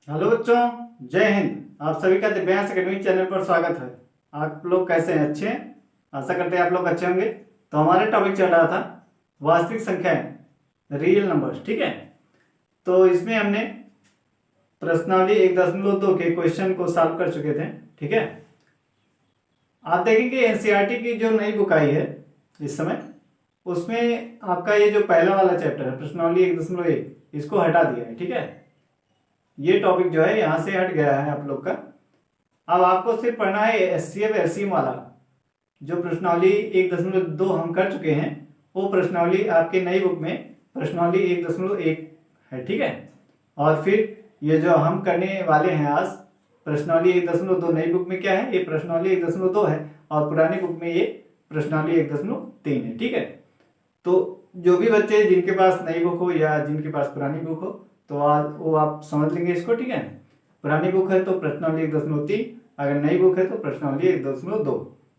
Hello बच्चों, जय हिंद। आप सभी का दिव्यांश अकेडमी चैनल पर स्वागत है। आप लोग कैसे हैं? अच्छे हैं? आशा करते हैं आप लोग अच्छे होंगे। तो हमारे टॉपिक चल रहा था वास्तविक संख्याएं, रियल नंबर्स। ठीक है, तो इसमें हमने प्रश्नावली 1.2 के क्वेश्चन को सॉल्व कर चुके थे। ठीक है, आप देखेंगे एनसीईआरटी की जो नई बुक आई है इस समय, उसमें आपका ये जो पहला वाला चैप्टर है प्रश्नावली 1.1, इसको हटा दिया है। ठीक है, ये टॉपिक जो है यहाँ से हट गया है आप लोग का। अब आपको सिर्फ पढ़ना है एचसीएफ एलसीएम वाला। जो प्रश्नावली 1.2 हम कर चुके हैं, वो प्रश्नावली आपके नई बुक में प्रश्नावली 1.1 है। ठीक है, और फिर ये जो हम करने वाले हैं आज प्रश्नावली 1.2 नई बुक में क्या है, ये प्रश्नावली 1.2 है और पुरानी बुक में ये प्रश्नावली 1.3 है। ठीक है, तो जो भी बच्चे जिनके पास नई बुक हो या जिनके पास पुरानी बुक हो, तो आज वो आप समझ लेंगे इसको। ठीक है, पुरानी बुक है तो प्रश्नावली 1.3, अगर नई बुक है तो प्रश्नावली 1.2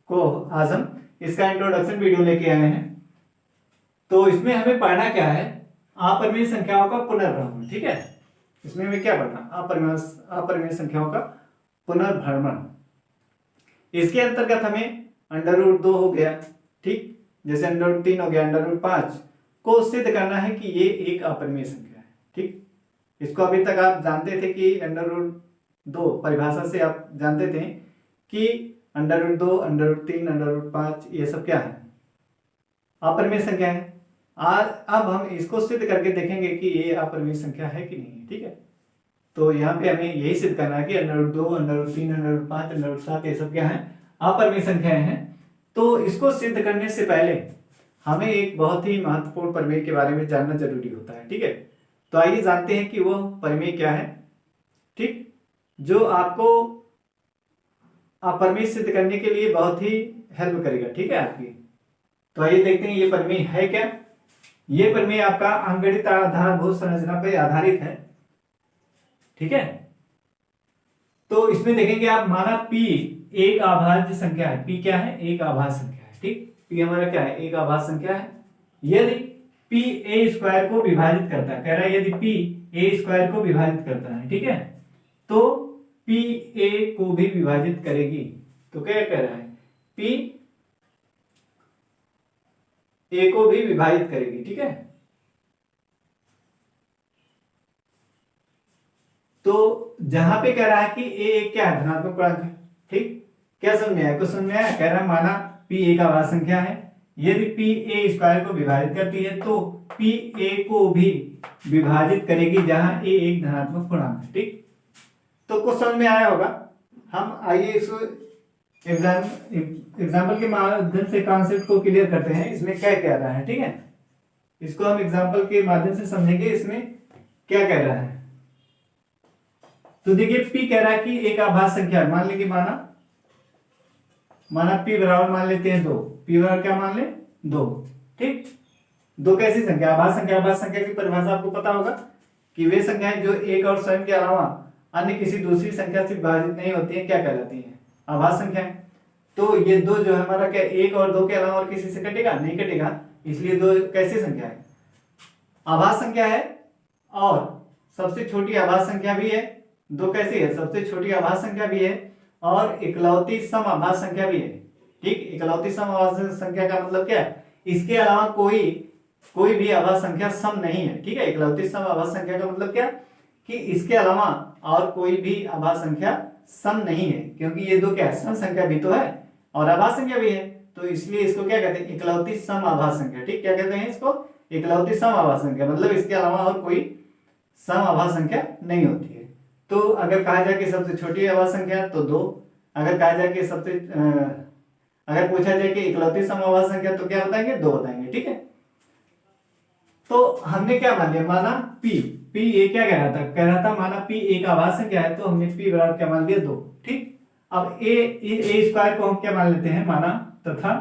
को आज हम इसका इंट्रोडक्शन वीडियो लेके आए हैं। तो इसमें हमें पढ़ना क्या है, अपरिमेय संख्याओं का पुनर्भ्रमण। ठीक है, इसमें हमें क्या पढ़ना, अपरिमेय संख्याओं का पुनर्भ्रमण। इसके अंतर्गत हमें √2 हो गया, ठीक, जैसे √3 हो गया, √5 को सिद्ध करना है कि ये एक अपरिमेय संख्या है। ठीक, इसको अभी तक आप जानते थे कि √2 परिभाषा से आप जानते थे कि √2, √3, √5 ये सब क्या है, अपरिमेय संख्या है। आज अब हम इसको सिद्ध करके देखेंगे कि ये अपरिमेय संख्या है कि नहीं। ठीक है, तो यहाँ पे हमें यही सिद्ध करना है कि √2, √3, √5, √7 ये सब क्या है, अपरिमेय संख्याएं हैं। तो इसको सिद्ध करने से पहले हमें एक बहुत ही महत्वपूर्ण प्रमेय के बारे में जानना जरूरी होता है। ठीक है, तो आइए जानते हैं कि वो प्रमेय क्या है, ठीक, जो आपको अपरिमेय सिद्ध करने के लिए बहुत ही हेल्प करेगा। ठीक है आपकी। तो आइए देखते हैं ये प्रमेय है क्या। ये प्रमेय आपका अंकगणित आधारभूत संरचना पर आधारित है। ठीक है, तो इसमें देखेंगे आप, माना P एक अभाज्य संख्या है। P क्या है? एक अभाज्य संख्या है। ठीक, P हमारा क्या है? एक अभाज्य संख्या है। यदि P a² को विभाजित करता है, कह रहा है यदि P a² को विभाजित करता है, ठीक है, तो P a को भी विभाजित करेगी। तो क्या कह रहा है? P a को भी विभाजित करेगी। ठीक है, तो जहां पे कह रहा है कि a एक क्या है? धनात्मक पूर्णांक है। ठीक, क्या समझ में आया? कुछ समझ में आया? कह रहा है माना P एक अभाज्य संख्या है, यदि P a² को विभाजित करती है तो P a को भी विभाजित करेगी, जहां a एक धनात्मक पूर्णांक है। ठीक, तो कुछ समझ में आया होगा। हम आइए इसको एग्जाम्पल के माध्यम से कॉन्सेप्ट को क्लियर करते हैं। इसमें क्या कह रहा है? ठीक है, इसको हम एग्जाम्पल के माध्यम से समझेंगे इसमें क्या कह रहा है। तो देखिए, P कह रहा है कि एक अभाज्य संख्या, मान लेंगे माना P बराबर मान लेते हैं 2। P बराबर क्या मान ले? 2। ठीक, 2 कैसी संख्या? अभाज्य संख्या। अभाज्य संख्या की परिभाषा आपको पता होगा कि वे संख्याएं जो एक और स्वयं के अलावा अन्य किसी दूसरी संख्या से विभाजित नहीं होती है, क्या कहलाती है? अभाज्य संख्याएं। तो ये 2 जो है हमारा क्या, 1 और 2 के अलावा और किसी से कटेगा? नहीं कटेगा, इसलिए 2 कैसी संख्या है? अभाज्य संख्या है। और सबसे छोटी अभाज्य संख्या भी है। 2 कैसी है? सबसे छोटी अभाज्य संख्या भी है और इकलौती सम अभाज्य संख्या भी है। ठीक, इकलौती सम अभाज्य संख्या का मतलब क्या है? इसके अलावा कोई भी अभाज्य संख्या सम नहीं है। ठीक है, इकलौती सम अभाज्य संख्या का मतलब क्या कि इसके अलावा और कोई भी अभाज्य संख्या सम नहीं है, क्योंकि ये 2 क्या है? सम संख्या भी तो है और अभाज्य संख्या भी है, तो इसलिए इसको क्या कहते हैं? इकलौती सम अभाज्य संख्या। ठीक, क्या कहते हैं इसको? इकलौती सम अभाज्य संख्या, मतलब इसके अलावा और कोई सम अभाज्य संख्या नहीं होती है। तो अगर कहा जाए कि सबसे छोटी अभाज्य संख्या तो 2, अगर कहा जाए कि अगर पूछा जाए कि इकलौती सम अभाज्य संख्या तो क्या बताएंगे? 2 बताएंगे। ठीक है, तो हमने क्या मान लिया? माना P ये क्या कह रहा था? कह रहा था माना P एक अभाज्य संख्या है, तो हमने P बराबर क्या मान लिया? 2। ठीक, अब a² को हम क्या मान लेते हैं? माना तथा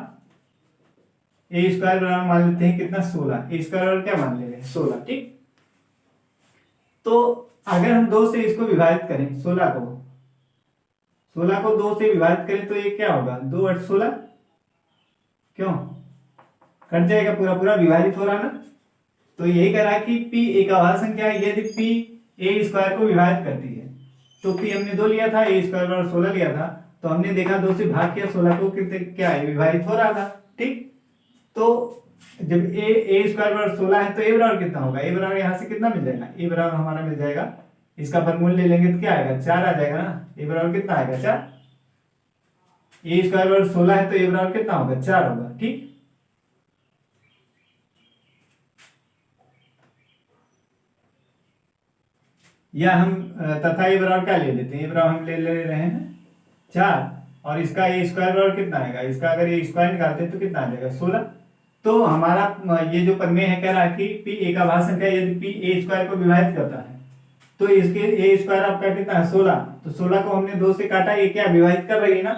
a² बराबर मान लेते हैं कितना? 16। a² बराबर क्या मान ले रहे हैं? 16। ठीक, तो अगर हम 2 से इसको विभाजित करें, 16 को 2 से विभाजित करें तो ये क्या होगा? 2 8 16, क्यों कट जाएगा? पूरा पूरा विभाजित हो रहा ना। तो यही कह रहा है कि P एक अभाज्य संख्या है यदि P a² को विभाजित करती है। तो पी हमने 2 लिया था, ए स्क्वायर बराबर 16 लिया था, तो हमने देखा 2 से भाग किया, 16 को कितने क्या है विभाजित हो रहा था। ठीक, तो जब ए स्क्वायर बराबर 16 है तो ए बराबर कितना होगा, ए बराबर यहाँ से कितना मिल जाएगा, ए बराबर हमारा मिल जाएगा, इसका वर्गमूल ले लेंगे तो क्या आएगा 4 आ जाएगा ना। ए बराबर कितना आएगा 4, ए स्क्वायर बराबर 16 है तो ए बराबर कितना होगा 4 होगा। ठीक, या हम तथा ए बराबर क्या ले लेते हैं, ए बराबर हम ले रहे हैं 4, और इसका ए स्क्वायर बराबर कितना आएगा, इसका अगर ए स्क्वायर निकालते हैं तो कितना आ जाएगा 16। तो हमारा ये जो प्रमेय है कह रहा है कि पी एक आभास संख्या यदि पी ए स्क्वायर को विभाजित करता है तो इसके ए स्क्वायर आपका कितना है 16, तो 16 को हमने 2 से काटा, ये क्या विभाजित कर रही है ना,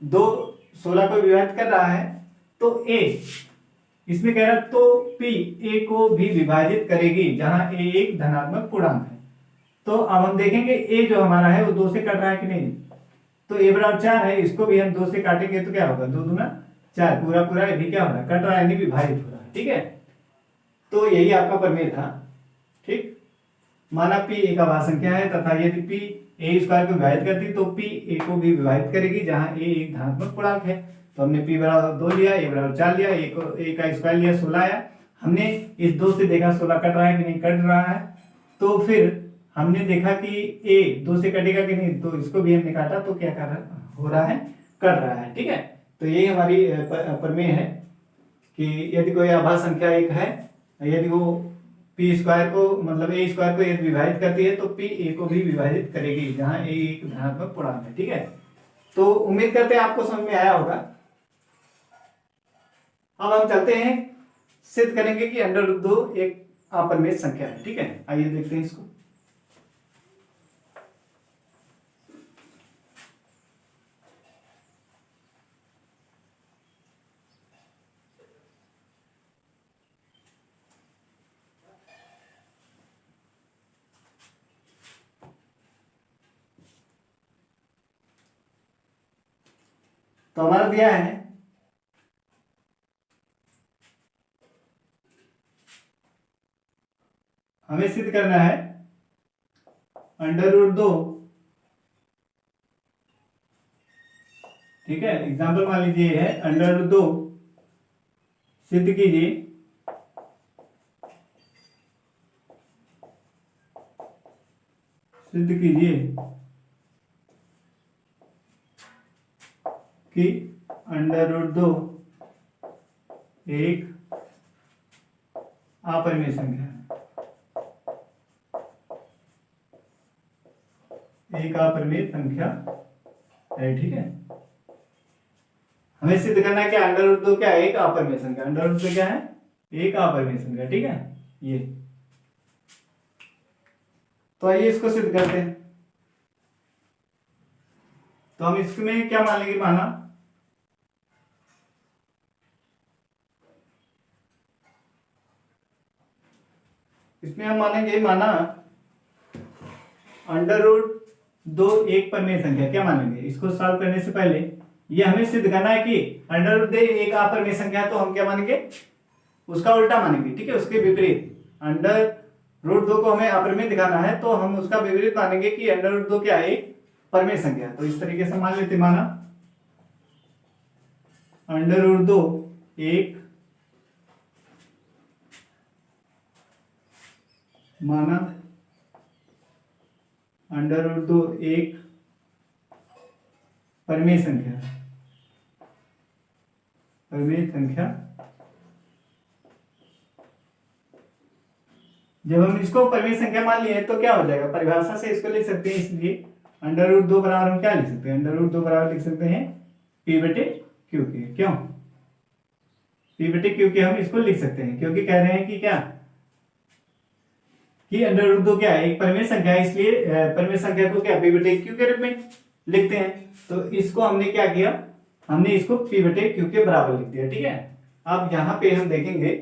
2 16 को विभाजित कर रहा है, तो ए इसमें कह रहा है तो पी ए को भी विभाजित करेगी जहां ए एक धनात्मक पूर्णांक है। तो अब हम देखेंगे ए जो हमारा है वो 2 से कट रहा है कि नहीं, तो ए बराबर 4 है, इसको भी हम 2 से काटेंगे तो क्या होगा 2 दूना 4, पूरा पूरा ये भी क्या हो रहा है कट रहा है यानी विभाजित हो रहा है। ठीक है, तो यही आपका प्रमेय था। ठीक, माना पी एक आभास संख्या है तथा यदि पी ए स्क्वायर को विभाजित करती तो पी ए को भी विभाजित करेगी जहां ए एक धनात्मक पूर्णांक है। तो हमने पी बराबर 2 लिया, ए बराबर 4 लिया, ए का स्क्वायर लिया 16 आया, हमने इस 2 से देखा 16 कट रहा है कि नहीं कट रहा है, तो फिर हमने देखा कि ए 2 से कटेगा कि नहीं, तो इसको भी हमने काटा तो क्या कर रहा हो रहा है कट रहा है। ठीक है, तो यही हमारी प्रमेय है कि यदि कोई आभास संख्या एक है, यदि वो पी स्क्वायर को मतलब ए स्क्वायर को यदि विभाजित करती है तो पी ए को भी विभाजित करेगी जहां ए एक धनात्मक पूर्णांक है। ठीक है, तो उम्मीद करते हैं आपको समझ में आया होगा। अब हम चलते हैं सिद्ध करेंगे कि √2 एक अपरिमेय संख्या है। ठीक है, आइए देखते हैं इसको। तो हमारा दिया है हमें सिद्ध करना है √2। ठीक है, एग्जाम्पल मान लीजिए है √2 सिद्ध कीजिए कि √2 एक अपरिमेय संख्या है, एक अपरिमेय संख्या है। ठीक है, हमें सिद्ध करना है कि √2 क्या है एक अपरिमेय संख्या, √2 क्या है एक अपरिमेय संख्या। ठीक है, ये तो आइए इसको सिद्ध करते हैं। तो हम इसमें क्या मान लेंगे, माना इसमें हम मानेंगे माना √2 एक परिमेय संख्या, क्या मानेंगे इसको सॉल्व करने से पहले ये हमें सिद्ध करना है कि √2 एक अपरिमेय संख्या है, तो हम क्या मानेंगे उसका उल्टा मानेंगे। ठीक है, उसके विपरीत √2 को हमें अपरिमेय दिखाना है तो हम उसका विपरीत मानेंगे कि √2 क्या है एक परिमेय संख्या। तो इस तरीके से मान लेते, माना √2 एक माना √2 एक परिमेय संख्या, जब हम इसको परिमेय संख्या मान लिए तो क्या हो जाएगा, परिभाषा से इसको लिख सकते हैं, इसलिए √2 बराबर हम क्या लिख सकते हैं, √2 बराबर लिख सकते हैं P/Q के। क्यों P/Q के हम इसको लिख सकते हैं, क्योंकि कह रहे हैं कि क्या कि √2 क्या है एक परिमेय संख्या है, इसलिए परिमेय संख्या को क्या P/Q के रूप में लिखते हैं। तो इसको हमने क्या किया, हमने इसको P/Q के बराबर लिख दिया। ठीक है, अब यहां पे हम देखेंगे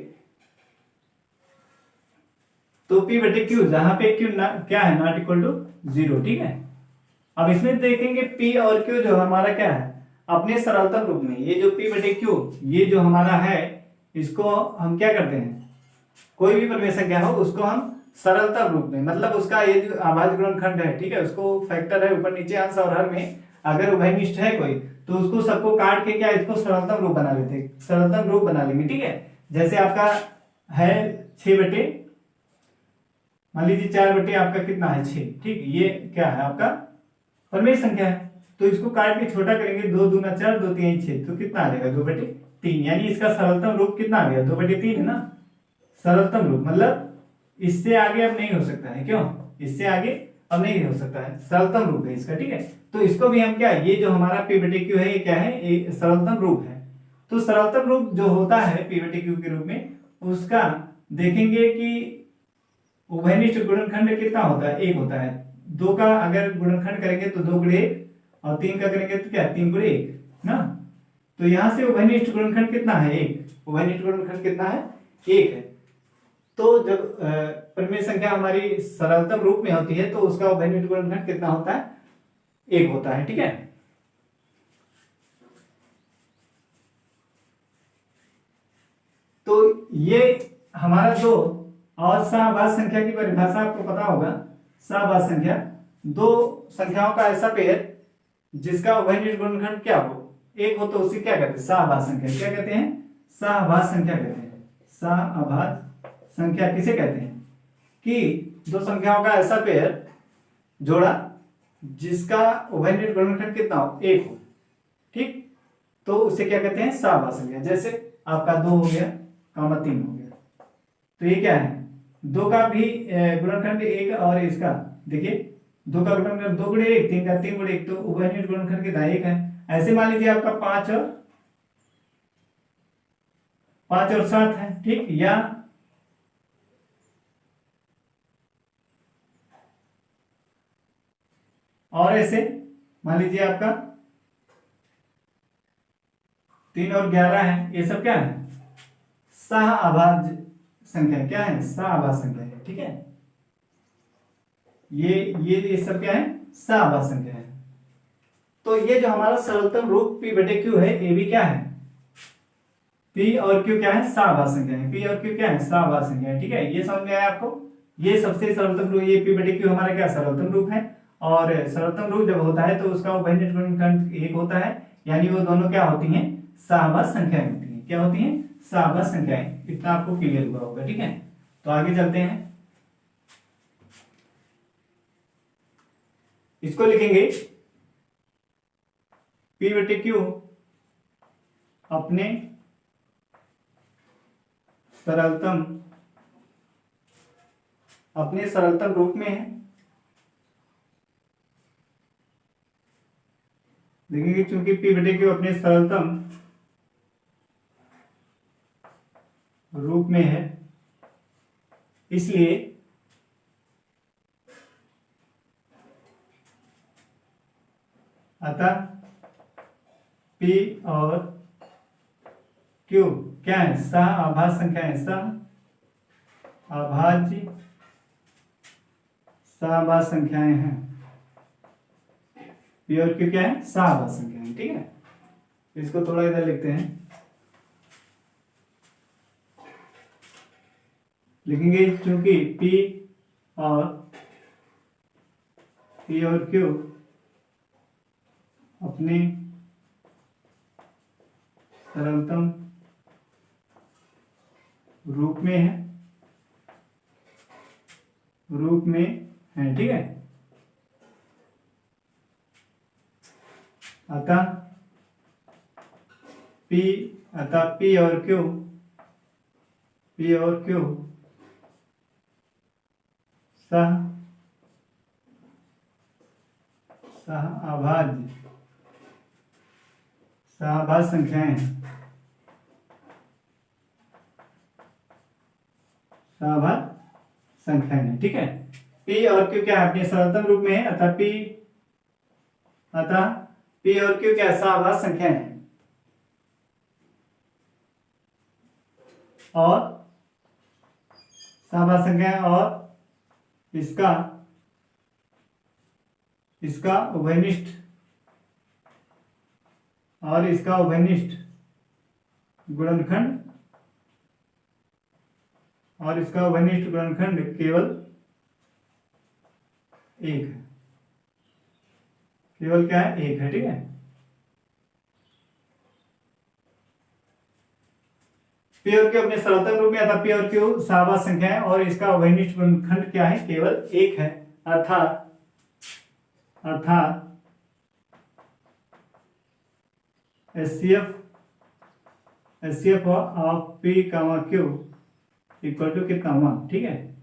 तो P/Q जहां पे Q क्या है नॉट इक्वल टू 0। ठीक है, अब इसमें देखेंगे P और Q जो हमारा क्या है अपने सरलतम रूप में, ये जो P/Q ये जो हमारा है इसको हम क्या करते हैं, कोई भी परिमेय संख्या हो उसको हम सरलतम रूप में, मतलब उसका ये जो अभाज्य गुणनखंड है, ठीक है, उसको फैक्टर है ऊपर नीचे अंश और हर में अगर उभयनिष्ठ है कोई, तो उसको सबको काट के क्या इसको सरलतम रूप बना लेते, सरलतम रूप बना लेंगे, ठीक है। जैसे आपका है 6 बटे, मान लीजिए 4 बटे आपका कितना है 6, ठीक, ये क्या है आपका परमेय संख्या है, तो इसको काट के छोटा करेंगे, 2 दूना 4, 2 3 6, तो कितना आ जाएगा 2/3, यानी इसका सरलतम रूप कितना आ गया 2/3 है ना, सरलतम रूप, मतलब इससे आगे अब नहीं हो सकता है, क्यों, इससे आगे अब नहीं हो सकता है, सरलतम रूप है इसका, ठीक है। तो इसको भी हम क्या, ये जो हमारा p/q है ये क्या है, ये सरलतम रूप है। तो सरलतम रूप जो होता है p/q के रूप में, उसका देखेंगे कि उभयनिष्ठ गुणनखंड कितना होता है, 1 होता है। 2 का अगर गुणनखंड करेंगे तो 2 गुणे 1, और 3 का करेंगे तो क्या 3 गुणे 1 ना, तो यहां से उभयनिष्ठ गुणनखंड कितना है 1, उभयनिष्ठ गुणनखंड कितना है 1 है। तो जब परिमेय संख्या हमारी सरलतम रूप में होती है तो उसका उभयनिष्ठ गुणनखंड कितना होता है, 1 होता है, ठीक है। तो ये हमारा जो, और सहभाज्य संख्या की परिभाषा आपको पता होगा, सहभाज्य संख्या दो संख्याओं का ऐसा पेयर जिसका उभयनिष्ठ गुणनखंड क्या हो, 1 हो, तो उसे क्या कहते हैं, सहभाज्य संख्या, क्या कहते हैं, सहभाज्य संख्या कहते हैं। सहभाज्य संख्या किसे कहते हैं, कि दो संख्याओं का ऐसा पेयर जोड़ा जिसका उभयनिष्ठ गुणनखंड कितना हो, 1 हो, ठीक, तो उसे क्या कहते हैं, सहभाज्य संख्या। जैसे आपका 2 हो गया, 3 हो गया, तो ये क्या है, 2 का भी गुणनखंड 1, और इसका देखिए 2 का गुणनखंड 2 गुणे 1, 3 का 3 गुणे 1, तो उभयनिष्ठ गुणनखंड कितना 1 है। ऐसे मान लीजिए आपका 5 और 7 है, ठीक, या और ऐसे मान लीजिए आपका 3 और 11 है, ये सब क्या है, सहअभाज्य संख्या, क्या है, सहअभाज्य संख्या है, ठीक है। ये सब क्या है, सहअभाज्य संख्या है। तो ये जो हमारा सरलतम रूप p/q है, ये भी क्या है, p और q क्या है, सहअभाज्य संख्या है, p और q क्या है, सहअभाज्य संख्या है, ठीक है। ये समझ में आया आपको, ये सबसे सरलतम रूप, ये p/q हमारा क्या सरलतम रूप है, और सरलतम रूप जब होता है तो उसका उभयनिष्ठ गुणनखंड 1 होता है, यानी वो दोनों क्या होती हैं, सहअभाज्य संख्याएं होती हैं, क्या होती हैं, सहअभाज्य संख्याएं। इतना आपको क्लियर हुआ होगा, ठीक है। तो आगे चलते हैं, इसको लिखेंगे p/q अपने सरलतम रूप में है, देखेंगे क्योंकि p/q अपने सरलतम रूप में है, इसलिए अतः p और q क्या है, सहअभाज्य संख्या है, सहअभाज्य संख्याएं हैं, p और q क्या है, सहअभाज्य संख्याएं, ठीक है। इसको थोड़ा इधर लिखते हैं, लिखेंगे चूंकि p और q अपने सरलतम रूप में है, ठीक है। अतः p और q सहअभाज्य संख्याएं, ठीक है। p और q क्या है, अपने सरलतम रूप में है, अतः p और q क्या सहअभाज्य संख्याएं हैं, और सहअभाज्य संख्याएं, और इसका उभयनिष्ठ गुणनखंड और इसका वनिष्ठ गुणनखंड केवल एक है, केवल क्या है, एक है। ठीक है, पी और क्यू अपने सरलतम रूप में अर्थात पी और क्यू सहाभाज्य संख्या है और इसका वनिष्ठ गुणनखंड क्या है, केवल एक है। अर्थात HCF of P comma Q equal to कितना, 1। ठीक है,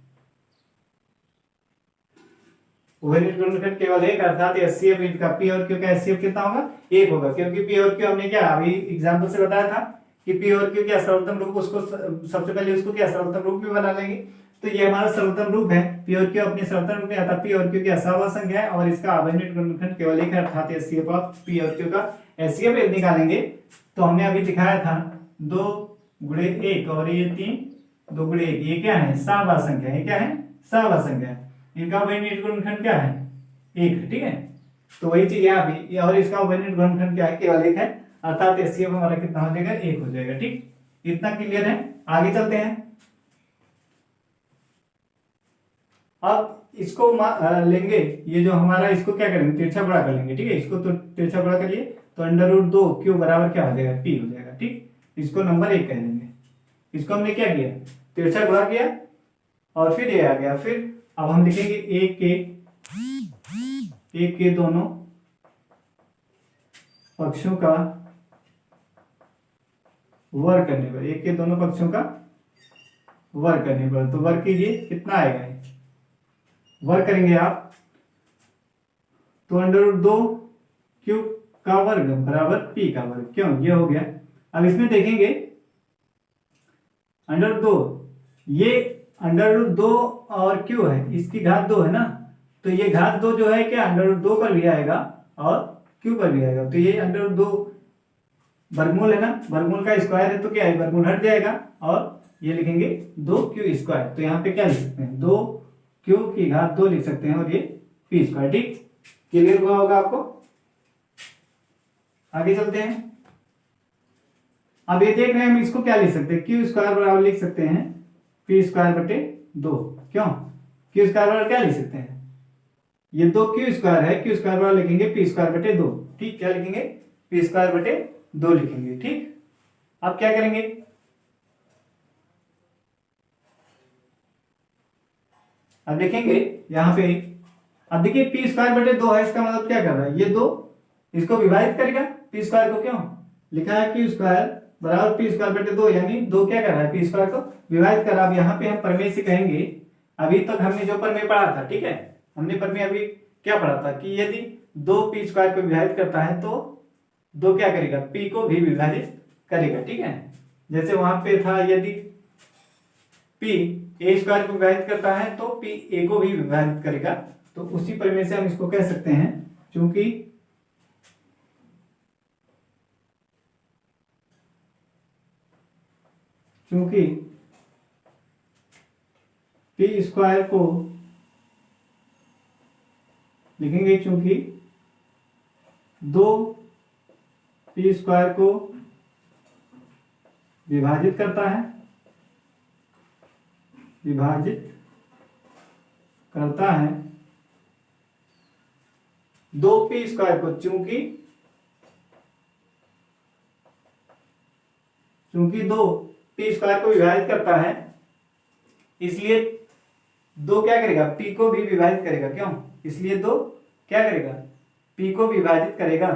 वनिष्ठ गुणनखंड केवल एक, अर्थात एचसीएफ इनका पी और क्यू का एचसीएफ कितना होगा, एक होगा, क्योंकि पी और क्यू हमने क्या अभी एग्जांपल से बताया था कि पी और क्यू क्या सरलतम रूप, उसको सबसे पहले उसको क्या सरलतम रूप में बना लेंगे। तो ये हमारा सरलतम रूप है, पी और क्यू अपने सरलतम रूप में आता, पी और क्यू की असहभाज्य संख्या है और इसका अवनिष्ठ गुणनखंड केवल एक है, अर्थात एचसीएफ ऑफ पी और क्यू का एचसीएफ यदि निकालेंगे तो हमने अभी दिखाया था 2 गुणे 1 और ये 3 2 गुणे 1, ये क्या है, सहभाज्य संख्या, ये क्या है, सहभाज्य संख्या है। इनका वनिष्ठ गुणनखंड क्या है, एक है। ठीक है, तो वही चीज यहाँ भी, और इसका वनिष्ठ गुणनखंड क्या है, केवल एक है, अर्थात एचसीएफ हमारा कितना हो जाएगा, एक हो जाएगा। ठीक, इतना क्लियर है। आगे चलते हैं। अब इसको लेंगे, ये जो हमारा, इसको क्या करेंगे, तिरछा गुणा कर लेंगे। ठीक है, इसको तो तिरछा गुणा करिए तो √2 क्यू बराबर क्या हो जाएगा, पी हो जाएगा। ठीक, इसको नंबर 1 कह देंगे। इसको हमने क्या किया, तिरछा गुणा किया और फिर ये आ गया। फिर अब हम लिखेंगे एक के दोनों पक्षों का वर्ग करने पर, एक के दोनों पक्षों का वर्ग करने पर, तो वर्ग कीजिए, कितना आएगा, वर्ग करेंगे आप तो √2 क्यू का वर्ग बराबर पी का वर्ग, क्यों, ये हो गया। अब इसमें देखेंगे √2, ये √2 और क्यू है, इसकी घात 2 है ना, तो ये घात 2 जो है क्या √2 पर भी आएगा और क्यू पर भी आएगा, तो ये √2 वर्गमूल है ना, वर्गमूल का स्क्वायर है तो क्या है, वर्गमूल हट जाएगा और ये लिखेंगे 2q²। तो यहाँ पे क्या लिख सकते हैं, 2q की घात 2 लिख सकते हैं और ये p²। ठीक, क्लियर हुआ होगा आपको। आगे चलते हैं। अब ये देख रहे हैं हम, इसको क्या लिख सकते हैं, q² बराबर लिख सकते हैं p²/2। क्यों, q² बराबर क्या लिख सकते हैं, ये 2q² है, q² बराबर लिखेंगे p²/2। ठीक, क्या लिखेंगे, p²/2 लिखेंगे। ठीक, अब क्या करेंगे, अब देखेंगे यहां पे, अब देखिए p²/2 है, इसका मतलब क्या कर रहा है, ये 2 इसको विभाजित करेगा, p² को क्यों लिखा है, q² बराबर p²/2, यानी 2 क्या कर रहा है, p² को विभाजित कर रहा है। अब यहाँ पे हम प्रमेय से कहेंगे, अभी तक हमने जो प्रमेय पढ़ा था, ठीक है, हमने प्रमेय अभी क्या पढ़ा था कि यदि 2 p² को विभाजित करता है तो 2 क्या करेगा, p को भी विभाजित करेगा। ठीक है, जैसे वहां पे था, यदि p a² को विभाजित करता है तो p a को भी विभाजित करेगा। तो उसी प्रमेय से हम इसको कह सकते हैं, चूंकि p² को लिखेंगे, चूंकि 2 p² को विभाजित करता है, 2 p² को, चूंकि 2 p² को विभाजित करता है, इसलिए 2 क्या करेगा, p को भी विभाजित करेगा। क्यों, इसलिए 2 क्या करेगा, p को विभाजित करेगा।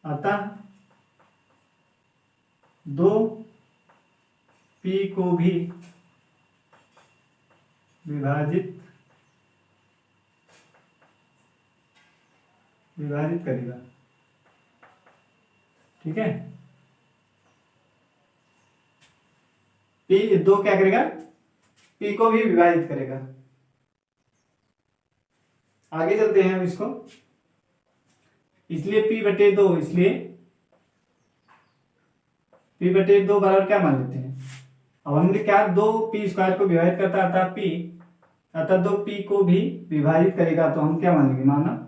अतः 2 p को भी विभाजित करेगा। ठीक है, p 2 क्या करेगा, p को भी विभाजित करेगा। आगे चलते हैं हम इसको, इसलिए p/2, इसलिए p/2 बराबर क्या मान लेते हैं, अब हमने क्या, 2 p² को विभाजित करता था p, अतः 2 p को भी विभाजित करेगा, तो हम क्या मान लेंगे, माना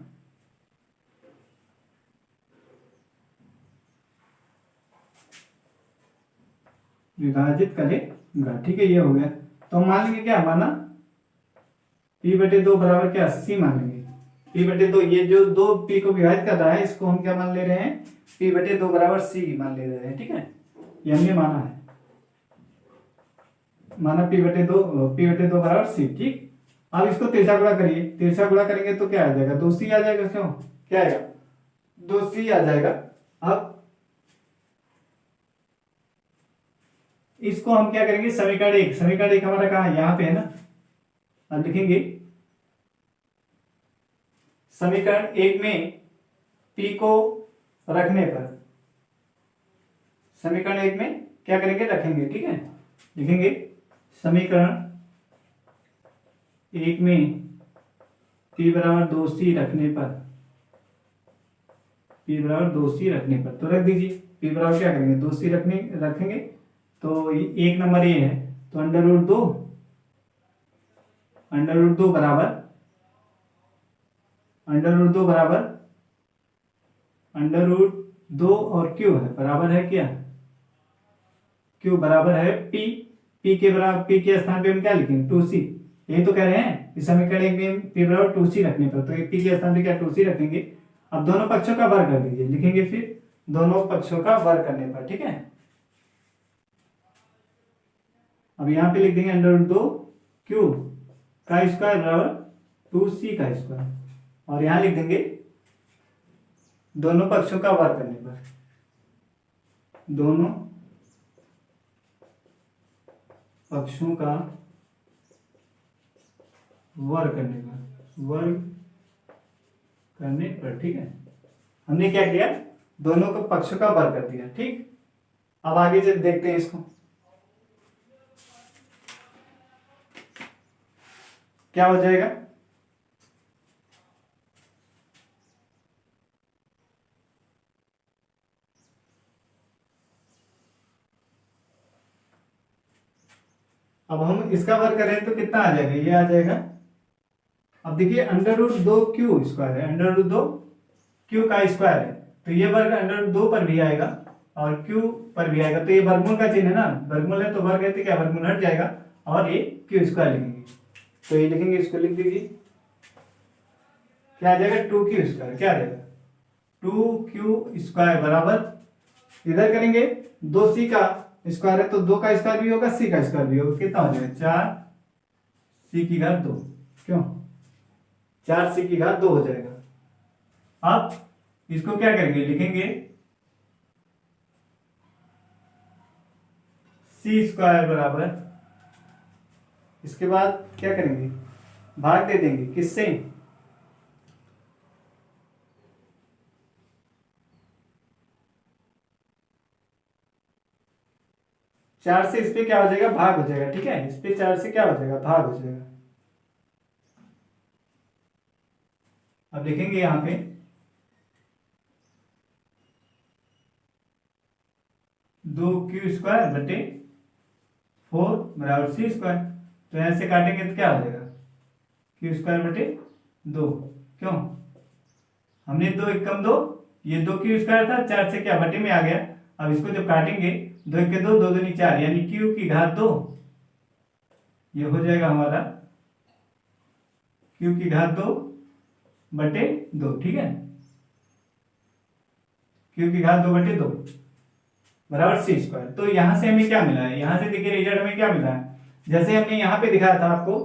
विभाजित करे घात, ठीक है, ये हो गया। तो हम मान लेंगे क्या, माना P/2 बराबर क्या, C मान लेंगे। P/2, ये जो दो P को विभाजित कर रहा है इसको हम क्या मान ले रहे हैं, P/2 बराबर C मान ले रहे हैं, ठीक है, ये हमने माना है, माना P/2 बराबर C, ठीक। अब इसको तिरछा गुणा करिए, तिरछा गुणा करेंगे तो क्या आ जाएगा, 2C आ जाएगा, क्यों, क्या आएगा, 2C आ जाएगा। अब इसको हम क्या करेंगे, समीकरण एक हमारा कहाँ, यहाँ पे है ना। अब लिखेंगे समीकरण एक में P को रखने पर, समीकरण एक में क्या करेंगे, रखेंगे, ठीक है। लिखेंगे समीकरण एक में P बराबर 2C रखने पर, P बराबर 2C रखने पर, तो रख दीजिए। P बराबर क्या करेंगे, 2C रखेंगे, तो एक नंबर ये है, तो अंडर रूट दो बराबर अंडर रूट दो और क्यू है बराबर है क्या, क्यू बराबर है पी। पी के स्थान पे हम क्या लिखेंगे, 2C। यही तो कह रहे हैं इस समीकरण एक में P बराबर 2C रखने पर, तो पी के स्थान पे क्या 2C रखेंगे। अब दोनों पक्षों का वर्ग कर दीजिए, लिखेंगे फिर दोनों पक्षों का वर्ग करने पर, ठीक है। अब यहाँ पे लिख देंगे अंडर रूट 2 क्यू का स्क्वायर बराबर 2C का स्क्वायर, और यहाँ लिख देंगे दोनों पक्षों का वर्ग करने पर, दोनों पक्षों का वर्ग करने पर, ठीक है। हमने क्या किया, दोनों को पक्षों का वर्ग कर दिया, ठीक। अब आगे से देखते हैं इसको क्या हो जाएगा। अब हम इसका वर्ग करें तो कितना आ जाएगा, ये आ जाएगा। अब देखिए अंडर रूट 2 क्यू स्क्वायर है, अंडर रूट 2 क्यू का स्क्वायर है, तो ये वर्ग अंडर रूट 2 पर भी आएगा और क्यू पर भी आएगा, तो ये वर्गमूल का चिन्ह है ना, वर्गमूल है तो वर्ग है तो क्या वर्गमूल हट जाएगा और ये क्यू स्क्वायर लिखेंगे, तो ये लिखेंगे, इसको लिख दीजिए, क्या आ जाएगा, 2Q स्क्वायर, क्या आ जाएगा 2Q स्क्वायर बराबर, इधर करेंगे 2C का स्क्वायर है तो 2 का स्क्वायर भी होगा, C का स्क्वायर भी होगा, कितना हो जाएगा 4C की घात 2, क्यों 4C की घात 2 हो जाएगा। अब इसको क्या करेंगे, लिखेंगे C² बराबर, इसके बाद क्या करेंगे, भाग दे देंगे किससे, 4 से इस पे क्या हो जाएगा, भाग हो जाएगा, ठीक है, इस पे 4 से क्या हो जाएगा, भाग हो जाएगा। अब लिखेंगे यहां पे 2Q² बटे 4 बराबर C², तो यहां से काटेंगे तो क्या हो जाएगा, Q² बटे 2, क्यों, हमने 2 एकम 2, ये 2Q² था, 4 से क्या बटे में आ गया। अब इसको जब काटेंगे 2 एक के 2, 2 दूनी 4, यानी Q की घात 2, ये हो जाएगा हमारा Q की घात 2 बटे 2, ठीक है, Q की घात 2 बटे 2 बराबर C²। तो यहां से हमें क्या मिला है, यहां से देखिए रिजल्ट हमें क्या मिला है, जैसे हमने यहां पे दिखाया था आपको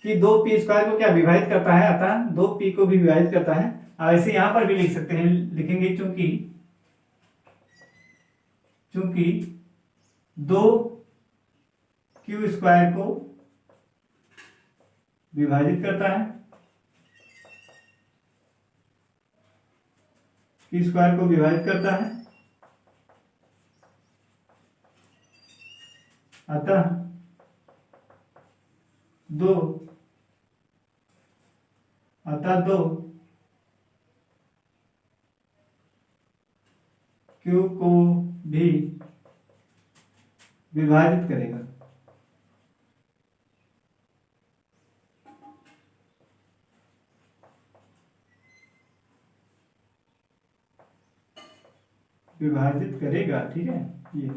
कि 2P² को क्या विभाजित करता है, अतः 2P को भी विभाजित करता है। ऐसे यहां पर भी लिख सकते हैं, लिखेंगे चूंकि 2Q² को विभाजित करता है, Q² को विभाजित करता है, अतः 2 Q को भी विभाजित करेगा, ठीक है। ये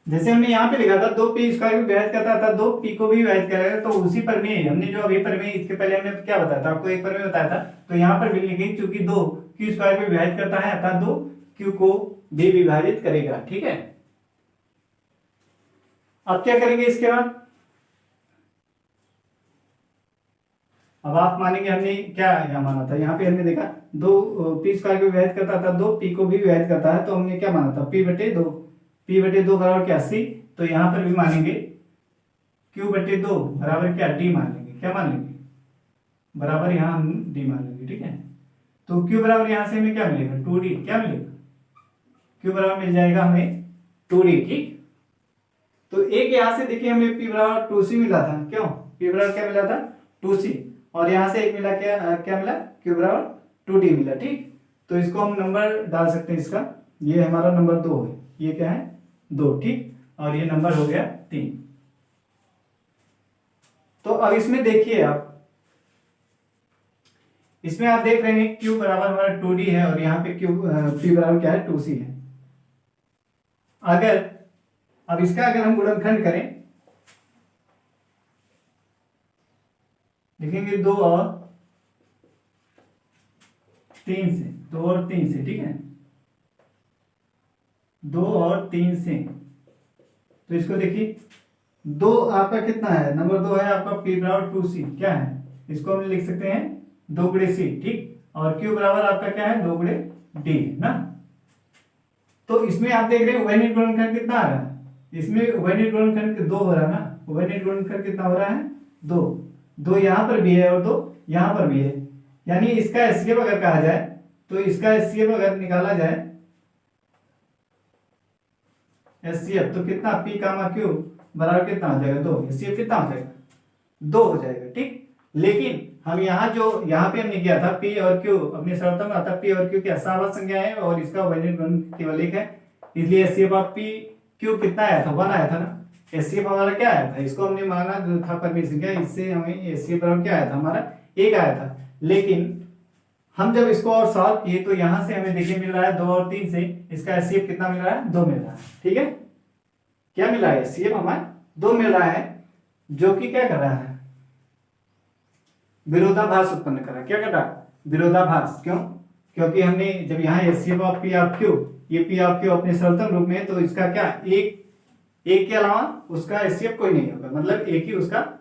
जैसे हमने यहाँ पे लिखा था 2p² भी विभाजित करता था, 2p को भी विभाजित करेगा, तो उसी प्रमेय हमने जो अभी प्रमेय इसके पहले हमने क्या बताया था, आपको एक प्रमेय बताया था, तो यहाँ पर भी लिखेंगे चूंकि 2q² भी विभाजित करता है अर्थात 2q को भी विभाजित करेगा। ठीक है, अब क्या करेंगे इसके बाद, अब आप मानेंगे हमने क्या यहाँ माना था, यहाँ पे हमने देखा 2p² को विभाजित करता था, 2p को भी विभाजित करता है, तो हमने क्या माना था p/2, p/2 बराबर क्या 80, तो यहाँ पर भी मानेंगे q/2 बराबर क्या d मान लेंगे, क्या मान लेंगे बराबर यहाँ हम d मान लेंगे। ठीक है, तो q बराबर यहाँ से हमें क्या मिलेगा 2d, क्या मिलेगा q बराबर मिल जाएगा हमें 2d। ठीक, तो एक यहाँ से देखिए हमें p बराबर 2c मिला था, क्यों p बराबर क्या मिला था 2c, और यहाँ से एक मिला क्या क्या मिला q बराबर 2d मिला। ठीक, तो इसको हम नंबर डाल सकते हैं, इसका ये हमारा नंबर 2 है, ये क्या है 2। ठीक, और ये नंबर हो गया 3। तो अब इसमें देखिए आप, इसमें आप देख रहे हैं q बराबर हमारा 2d है और यहाँ पे p बराबर क्या है 2c है। अगर अब इसका अगर हम गुणनखंड करें, लिखेंगे 2 और 3 से, 2 और 3 से। ठीक है, 2 और 3 से, तो इसको देखिए 2 आपका कितना है, नंबर 2 है आपका p बराबर 2c, क्या है इसको हम लिख सकते हैं 2 गुणे c। ठीक, और q बराबर आपका क्या है 2 गुणे d ना। तो इसमें आप देख रहे हैं उभयनिष्ठ गुणनखंड कितना आ रहा है, इसमें उभयनिष्ठ गुणनखंड 2 हो रहा है ना, उभयनिष्ठ गुणनखंड कितना हो रहा है 2, 2 यहाँ पर भी है और 2 यहाँ पर भी है, यानी इसका एचसीएफ अगर कहा जाए, तो इसका एचसीएफ अगर निकाला जाए एचसीएफ, तो कितना p कामा q बराबर कितना हो जाएगा 2, एचसीएफ कितना हो जाएगा 2 हो जाएगा। ठीक, लेकिन हम यहाँ जो यहाँ पे हमने किया था p और q अपने सर्वोत्तम में आता, p और q क्या सहावाची संख्या है और इसका उभयनिष्ठ गुण केवल एक है, इसलिए एचसीएफ ऑफ p q कितना आया था 1 आया था ना, एचसीएफ हमारा क्या आया था, इसको हमने माना जो था परमेय संख्या, इससे हमें एचसीएफ बराबर क्या आया था हमारा 1 आया था। लेकिन हम जब इसको और सॉल्व किए तो यहाँ से हमें देखिए मिल रहा है 2 और 3 से इसका एचसीएफ कितना मिल रहा है 2 मिल रहा है। ठीक है, क्या मिला है एचसीएफ हमारा 2 मिल रहा है, जो कि क्या कर रहा है विरोधाभास उत्पन्न कर रहा है। क्या कर रहा है विरोधाभास, क्यों, क्योंकि हमने जब यहाँ HCF of P of Q, ये पी ऑफ क्यू अपने सर्वोत्तम रूप में, तो इसका क्या एक के अलावा उसका एचसीएफ कोई नहीं होगा, मतलब एक ही उसका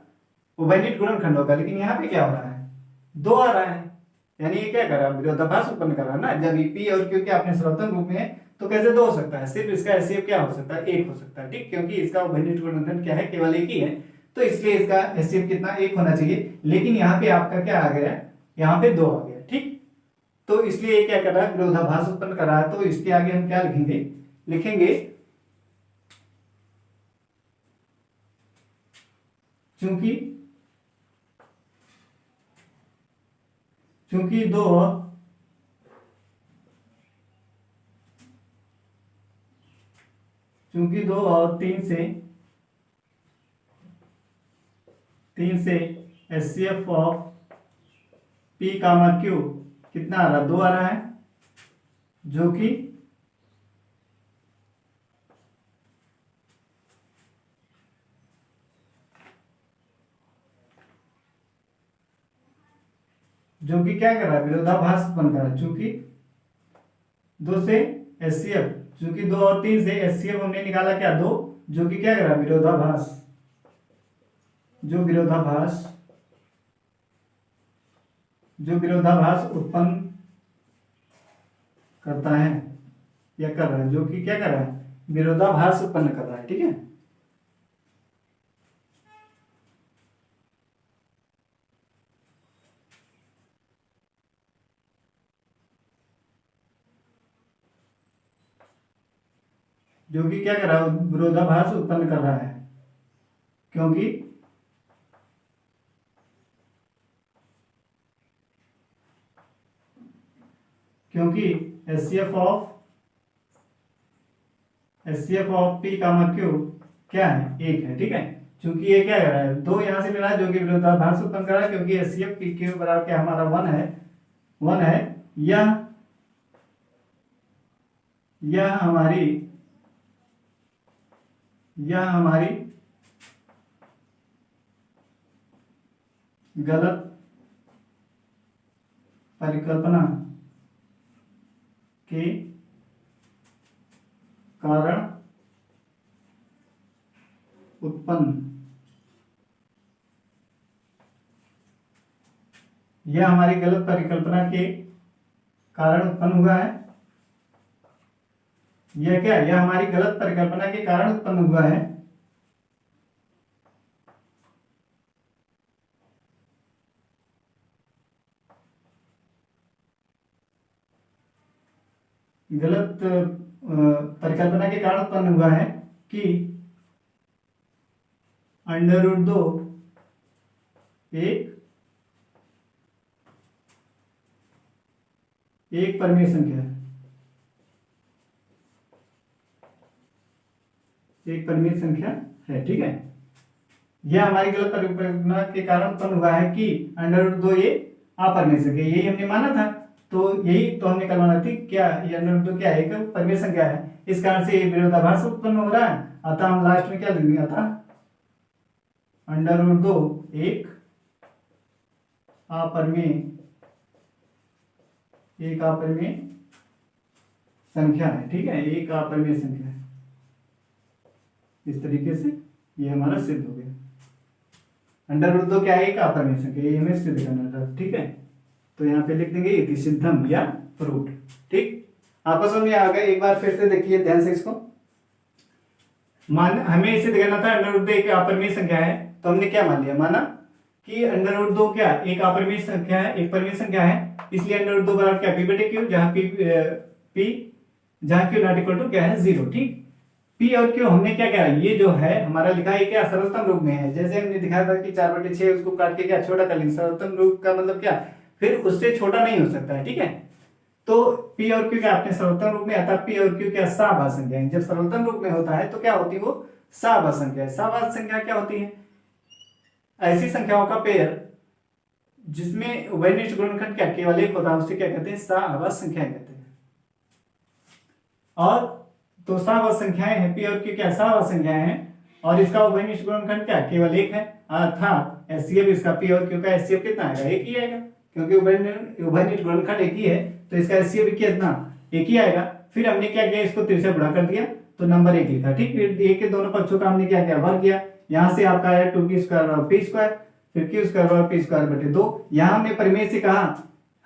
उभयनिष्ठ गुणनखंड होगा। लेकिन यहाँ पे क्या हो रहा है 2 आ रहा है, यानी ये क्या कर रहा है विरोधाभास उत्पन्न कर रहा है ना। जब पी और क्यू के अपने सर्वोत्तम रूप में है तो कैसे 2 हो सकता है, सिर्फ इसका एचसीएफ क्या हो सकता है 1 हो सकता है। ठीक, क्योंकि इसका उभयनिष्ठ गुणनखंड क्या है केवल एक ही है, तो इसलिए इसका एचसीएफ कितना 1 होना चाहिए। लेकिन यहाँ पे आपका क्या आ गया, यहाँ पे 2 आ गया। ठीक, तो इसलिए ये क्या कर रहा है विरोधाभास उत्पन्न कर रहा है। तो इसके आगे हम क्या लिखेंगे, लिखेंगे चूंकि 2 और 3 से HCF of P comma Q कितना आ रहा 2 आ रहा है, जो कि क्या कर रहा है विरोधाभास उत्पन्न कर रहा है। चूंकि 2 से एचसीएफ, चूंकि 2 और 3 से एचसीएफ हमने निकाला क्या 2, जो कि क्या कर रहा है विरोधाभास, जो विरोधाभास उत्पन्न करता है या कर रहा है, जो कि क्या कर रहा है विरोधाभास उत्पन्न कर रहा है। ठीक है, जो कि क्या कर रहा है विरोधाभास उत्पन्न कर रहा है, क्योंकि HCF of P comma Q क्या है 1 है। ठीक है, चूंकि ये क्या कर रहा है 2 यहां से मिला है, जो कि विरोधाभास उत्पन्न कर रहा है, क्योंकि एचसीएफ पी क्यू बराबर क्या हमारा 1 है। यह हमारी यह हमारी गलत परिकल्पना के कारण उत्पन्न, यह हमारी गलत परिकल्पना के कारण उत्पन्न हुआ है। यह क्या, यह हमारी गलत परिकल्पना के कारण उत्पन्न हुआ है। गलत परिकल्पना के कारण उत्पन्न हुआ है कि √2 एक परिमेय संख्या है, एक परिमेय संख्या है। ठीक है, यह हमारी गलत परिकल्पना के कारण उत्पन्न हुआ है कि √2 ये अपरिमेय संख्या, यही हमने माना था। तो यही तो हमने कल माना थी, क्या ये √2 क्या है, एक परिमेय संख्या है। इस कारण से ये विरोधाभास उत्पन्न हो रहा है। अतः हम लास्ट में क्या लिखेंगे, अतः √2 एक अपरिमेय संख्या है। ठीक है, एक अपरिमेय संख्या है। इस तरीके से ये हमारा सिद्ध हो गया। √2 क्या है, एक अपरिमेय संख्या, ये हमें सिद्ध करना था। ठीक है, तो यहाँ पे लिख देंगे इति सिद्धम या प्रूव्ड। ठीक, आपको समझ में आ गया। एक बार फिर से देखिए ध्यान से इसको। हमें इसे देखना था √2 एक अपरिमेय संख्या है, तो हमने क्या मान लिया, माना कि √2 क्या एक अपरिमेय संख्या है, एक परिमेय संख्या है। इसलिए √2 बराबर क्या, p/q, जहां q नॉट इक्वल टू क्या है, 0। ठीक, p और q हमने क्या किया, ये जो है हमारा लिखा है क्या, सरलतम रूप में है। जैसे हमने दिखाया था कि 4/6 उसको काट के क्या छोटा कर लेंगे। सरलतम रूप का मतलब क्या, फिर उससे छोटा नहीं हो सकता है। ठीक है, तो p और q क्या अपने सरलतम रूप में, अतः p और q क्या सहाभाज्य संख्या है। जब सरलतम रूप में होता है तो क्या होती है, वो सहाभाज्य संख्या है। सहाभाज्य संख्या क्या होती है, ऐसी संख्याओं का पेयर जिसमें उभयनिष्ठ गुणनखंड क्या केवल एक होता है, उसे क्या कहते हैं, सहाभाज्य संख्या कहते हैं। और तो सहाभाज्य संख्याएं हैं, p और q क्या सहाभाज्य संख्याएं हैं, और इसका उभयनिष्ठ गुणनखंड क्या केवल एक है। अर्थात एचसीएफ इसका p और q का एचसीएफ कितना आएगा, एक ही आएगा, क्योंकि उभयनिष्ठ गुणनखंड एक ही है, तो इसका एचसीएफ कितना, एक ही आएगा। फिर हमने क्या किया, इसको 3 से गुणा कर दिया तो नंबर 1 लिखा। ठीक, फिर एक के दोनों पक्षों का हमने क्या किया, वर्ग किया। यहां से आपका आया 2 की स्क्वायर और p स्क्वायर, फिर q स्क्वायर और p स्क्वायर बटे 2। यहां हमने परिमेय से कहा,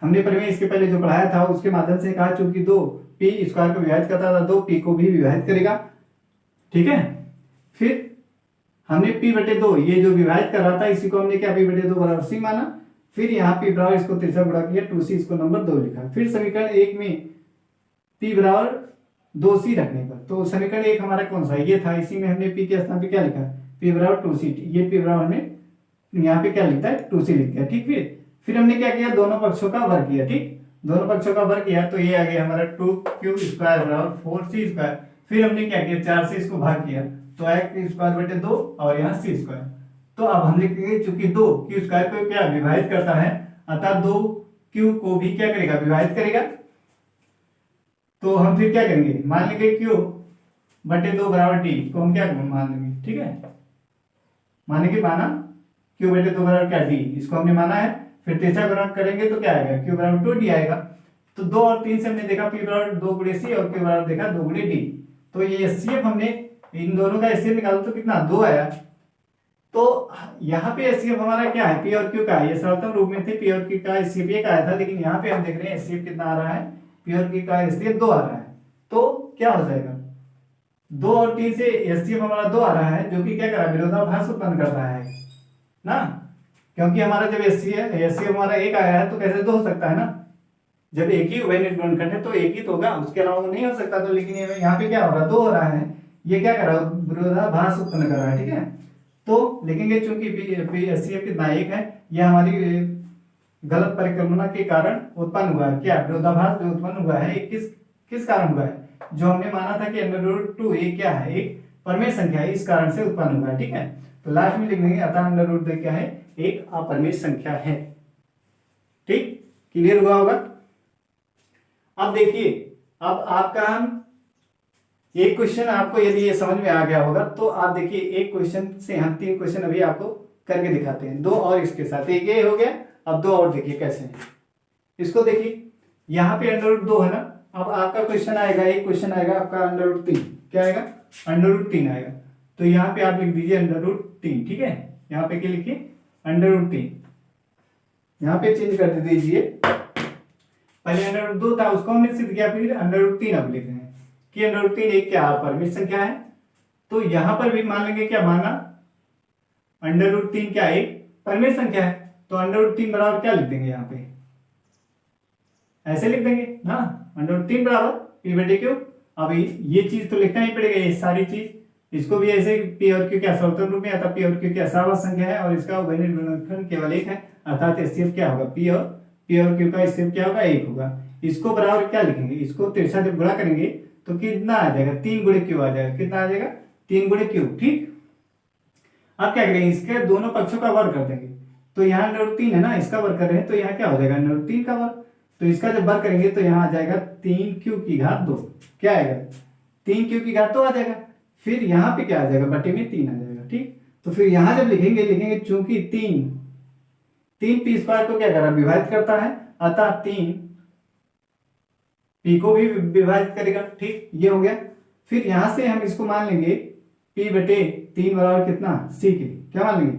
हमने परिमेय इसके पहले जो पढ़ाया था उसके माध्यम से कहा, चूंकि 2 p स्क्वायर को विभाजित करता था, 2 p को भी विभाजित करेगा। ठीक है, फिर हमने p/2 ये जो विभाजित कर रहा था, इसी को हमने क्या p/2 बराबर c माना। फिर यहाँ p बराबर इसको 3 से गुणा किया, 2c इसको नंबर 2 लिखा। फिर समीकरण 1 में p बराबर 2c रखने पर, तो समीकरण 1 हमारा कौन सा ये था, इसी में हमने p के स्थान पे क्या लिखा, p बराबर 2c। ये p बराबर हमने यहाँ पे क्या लिखता है, 2c लिख दिया। ठीक, फिर हमने क्या किया, दोनों पक्षों का वर्ग किया। ठीक, दोनों पक्षों का वर्ग किया तो ये आ गया हमारा 2q स्क्वायर बराबर 4c स्क्वायर। फिर हमने क्या किया, 4 से इसको भाग किया तो आया q स्क्वायर बटे 2 और यहाँ c स्क्वायर। तो अब हम लिखेंगे, चूंकि 2 q स्क्वायर को क्या विभाजित करता है, अतः 2 q को भी क्या करेगा, विभाजित करेगा। तो हम फिर क्या करेंगे, मान लेंगे q बटे 2 बराबर d को हम क्या मान लेंगे। ठीक है, माना q बटे 2 बराबर क्या d, इसको हमने माना है। फिर तीसरा गुणा करेंगे तो क्या आएगा, q बराबर 2d आएगा। तो 2 और 3 से हमने देखा p बराबर 2 गुणे c और q बराबर देखा 2 गुणे d। तो ये एचसीएफ हमने इन दोनों का एचसीएफ निकाला तो कितना, 2 आया। तो यहाँ पे एचसीएफ हमारा क्या है, p और q का, ये सरलतम रूप में थे, p और q का एचसीएफ 1 आया था, लेकिन यहाँ पे हम देख रहे हैं एचसीएफ कितना आ रहा है, p और q का एचसीएफ 2 आ रहा है। तो क्या हो जाएगा, 2 और 3 से एचसीएफ हमारा 2 आ रहा है, जो कि क्या कर रहा है, विरोधाभास उत्पन्न कर रहा है ना। क्योंकि हमारा जब एचसीएफ हमारा 1 आया है तो कैसे 2 हो सकता है ना, जब एक ही उभयनिष्ठ गुणनखंड है तो एक ही तो होगा, उसके अलावा वो नहीं हो सकता। तो लेकिन यहाँ पे क्या हो रहा है, 2 हो रहा है, ये क्या कर रहा है, विरोधाभास उत्पन्न कर रहा है। ठीक है, तो लिखेंगे चूंकि एचसीएफ कितना 1 है, यह हमारी गलत परिकल्पना के कारण उत्पन्न हुआ है। क्या विरोधाभास जो उत्पन्न हुआ है, किस कारण हुआ है, जो हमने माना था कि √2 एक क्या है, एक परिमेय संख्या है, इस कारण से उत्पन्न हुआ है। ठीक है, तो लास्ट में लिख देंगे अतः √2 क्या है, एक अपरिमेय संख्या है। ठीक, क्लियर हुआ होगा। अब देखिए, अब आपका हम एक क्वेश्चन आपको यदि ये समझ में आ गया होगा तो आप देखिए, एक क्वेश्चन से हम 3 क्वेश्चन अभी आपको करके दिखाते हैं, 2 और इसके साथ। एक ये हो गया, अब 2 और देखिए कैसे हैं। इसको देखिए, यहाँ पे √2 है ना। अब आपका क्वेश्चन आएगा, एक क्वेश्चन आएगा आपका √3, क्या आएगा, √3 आएगा। तो यहाँ पे आप लिख दीजिए √3, ठीक है। यहाँ पे क्या लिखिए, √3। यहाँ पे चेंज कर दीजिए, पहले √2 था उसको हमने सिद्ध किया, फिर √3 अब लिख रहे हैं कि √3 एक क्या अपरिमेय संख्या है। तो यहां पर भी मान लेंगे, क्या माना, √3 क्या एक परिमेय संख्या है। तो √3 बराबर क्या लिख देंगे, यहाँ पे ऐसे लिख देंगे ना, √3 बराबर p/q। अब ये चीज तो लिखना ही पड़ेगा, ये सारी चीज। इसको भी ऐसे p और q क्या स्वतंत्र रूप में आता, p और q क्या सहावाची संख्या है और इसका उभयनिष्ठ गुणनखंड केवल एक है, अर्थात HCF क्या होगा, p और q का HCF क्या होगा, 1 होगा। इसको बराबर क्या लिखेंगे, इसको तिरछा जब गुणा करेंगे तो कितना आ जाएगा, 3 गुणे q आ जाएगा। कितना आ जाएगा, 3 गुणे q, ठीक। अब क्या करेंगे, इसके दोनों पक्षों का वर्ग कर देंगे। तो यहाँ √3 है ना, इसका वर्ग कर रहे हैं तो यहाँ क्या हो जाएगा, √3 का वर्ग। तो इसका जब वर्ग करेंगे तो यहाँ आ जाएगा 3q⁴ क्या आएगा, 3q⁴ आ जाएगा। फिर यहाँ पे क्या आ जाएगा, बटे में 3 आ जाएगा, ठीक। तो फिर यहाँ जब लिखेंगे चूंकि 3 p² को क्या करा, विभाजित करता है, अतः 3 p को भी विभाजित करेगा, ठीक। ये हो गया। फिर यहां से हम इसको मान लेंगे p/3 बराबर कितना, c के, क्या मान लेंगे,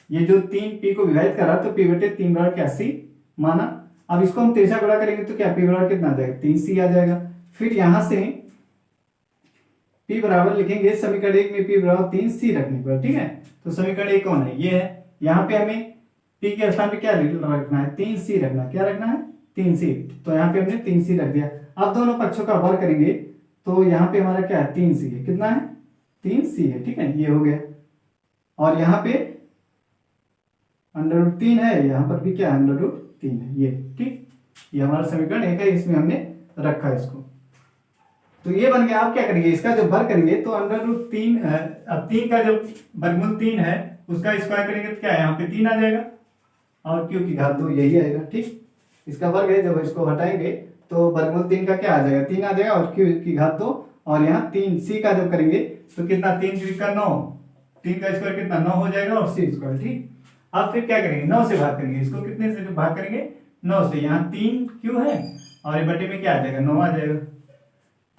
ये जो 3 p को विभाजित करा तो p/3 बराबर क्या, c माना। अब इसको हम तिरछा गुणा करेंगे तो क्या, p बराबर कितना आ जाएगा, 3c आ जाएगा। फिर यहां से p बराबर लिखेंगे समीकरण 1 में p बराबर 3c रखने पर, ठीक है। तो समीकरण 1 कौन है, ये है। यहाँ पे हमें p के स्थान पे क्या रखना है, 3c रखना है, क्या रखना है, 3c। तो यहाँ पे हमने 3c रख दिया। अब दोनों पक्षों का वर्ग करेंगे तो यहाँ पे हमारा क्या है, 3c है, कितना है, 3c है, ठीक है। ये हो गया। और यहाँ पे √3 है, यहाँ पर भी क्या है, √3 है, ये, ठीक। ये हमारा समीकरण 1 है, इसमें हमने रखा है इसको। तो ये बन गया। आप क्या करेंगे, इसका जब वर्ग करेंगे तो √3, अब 3 का जब वर्गमूल 3 है उसका स्क्वायर करेंगे तो क्या है, यहाँ पे 3 आ जाएगा और q⁴ यही आएगा, ठीक। इसका वर्ग है, जब इसको हटाएंगे तो वर्गमूल 3 का क्या आ जाएगा, 3 आ जाएगा और q⁴ और यहाँ 3c का जब करेंगे तो कितना, 3 का 9, 3 का स्क्वायर कितना, 9 हो जाएगा और c², ठीक। अब फिर क्या करेंगे, 9 से भाग करेंगे इसको, कितने से भाग करेंगे, 9 से। यहाँ 3 q है और ये बटे में क्या आ जाएगा, 9 आ जाएगा।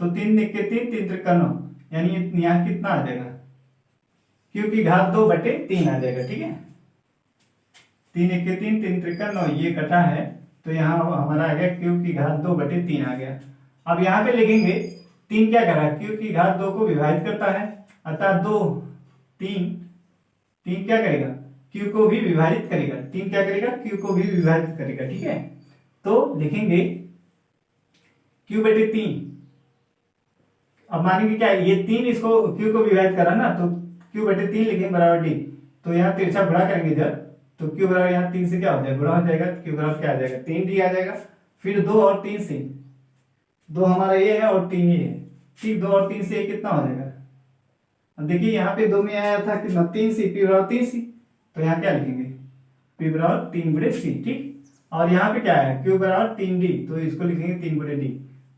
तो 3 के 3, 3 × 9, यानी यहाँ कितना आ जाएगा, q⁴ बटे 3 आ जाएगा, ठीक है। 3 के 3, 3 × 9, ये कटा है तो यहाँ हमारा आ गया q⁴ बटे 3 आ गया। अब यहाँ पे लिखेंगे 3 क्या कर रहा है, q⁴ को विभाजित करता है, अतः 3 क्या करेगा, q को भी विभाजित करेगा। 3 क्या करेगा, q को भी विभाजित करेगा, ठीक है। तो लिखेंगे q/3। अब मानेंगे क्या, ये 3 इसको q को विभाजित करा ना, तो q/3 लिखेंगे बराबर d। तो यहाँ तिरछा गुणा करेंगे जब, तो q बराबर यहाँ 3 से क्या हो जाएगा, गुणा हो जाएगा, तो q बराबर क्या आ जाएगा, 3d आ जाएगा। फिर 2 और 3 से, 2 हमारा ये है और 3 ये है, ठीक। 2 और 3 से ये कितना हो जाएगा, अब देखिए यहाँ पे 2 में आया था कितना, 3c, p बराबर 3c। तो यहाँ क्या लिखेंगे, p बराबर 3/c, ठीक। और यहाँ पे क्या है, q बराबर 3d, तो इसको लिखेंगे 3/d।